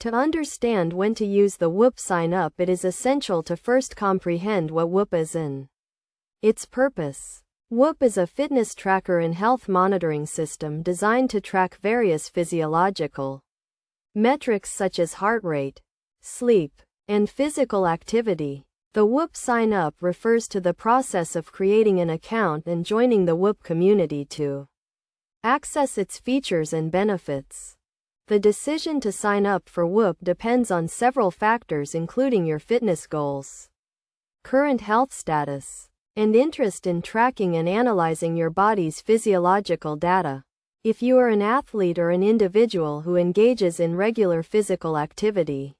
To understand when to use the Whoop Sign Up, it is essential to first comprehend what Whoop is and its purpose. Whoop is a fitness tracker and health monitoring system designed to track various physiological metrics such as heart rate, sleep, and physical activity. The Whoop Sign Up refers to the process of creating an account and joining the Whoop community to access its features and benefits. The decision to sign up for Whoop depends on several factors, including your fitness goals, current health status, and interest in tracking and analyzing your body's physiological data. If you are an athlete or an individual who engages in regular physical activity,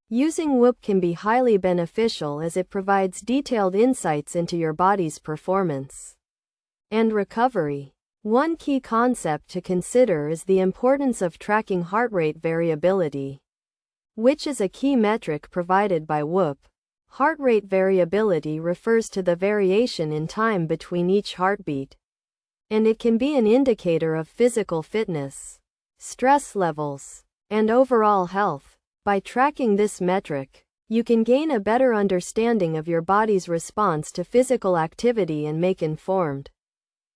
using Whoop can be highly beneficial as it provides detailed insights into your body's performance and recovery. One key concept to consider is the importance of tracking heart rate variability, which is a key metric provided by Whoop. Heart rate variability refers to the variation in time between each heartbeat, and it can be an indicator of physical fitness, stress levels, and overall health. By tracking this metric, you can gain a better understanding of your body's response to physical activity and make informed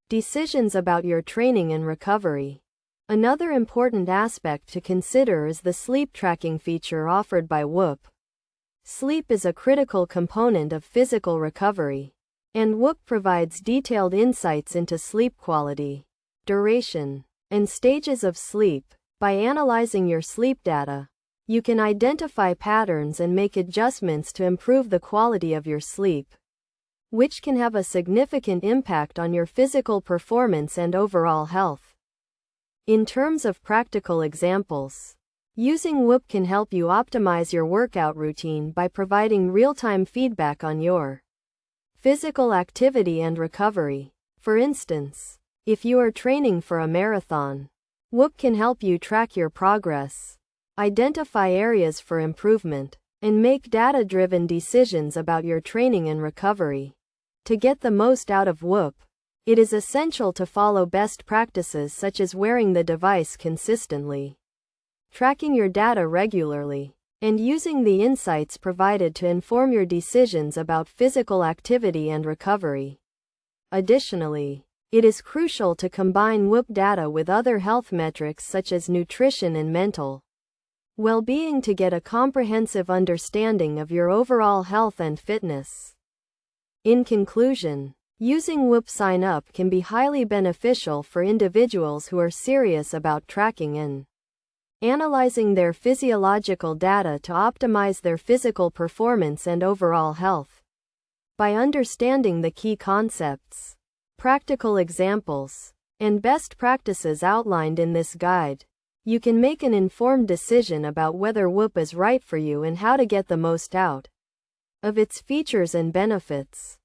decisions about your training and recovery. Another important aspect to consider is the sleep tracking feature offered by Whoop. Sleep is a critical component of physical recovery, and Whoop provides detailed insights into sleep quality, duration, and stages of sleep. By analyzing your sleep data, you can identify patterns and make adjustments to improve the quality of your sleep, which can have a significant impact on your physical performance and overall health. In terms of practical examples, using Whoop can help you optimize your workout routine by providing real-time feedback on your physical activity and recovery. For instance, if you are training for a marathon, Whoop can help you track your progress, identify areas for improvement, and make data-driven decisions about your training and recovery. To get the most out of Whoop, it is essential to follow best practices such as wearing the device consistently, tracking your data regularly, and using the insights provided to inform your decisions about physical activity and recovery. Additionally, it is crucial to combine Whoop data with other health metrics such as nutrition and mental well-being to get a comprehensive understanding of your overall health and fitness. In conclusion, using Whoop Sign Up can be highly beneficial for individuals who are serious about tracking and analyzing their physiological data to optimize their physical performance and overall health. By understanding the key concepts, practical examples, and best practices outlined in this guide, you can make an informed decision about whether Whoop is right for you and how to get the most out of its features and benefits.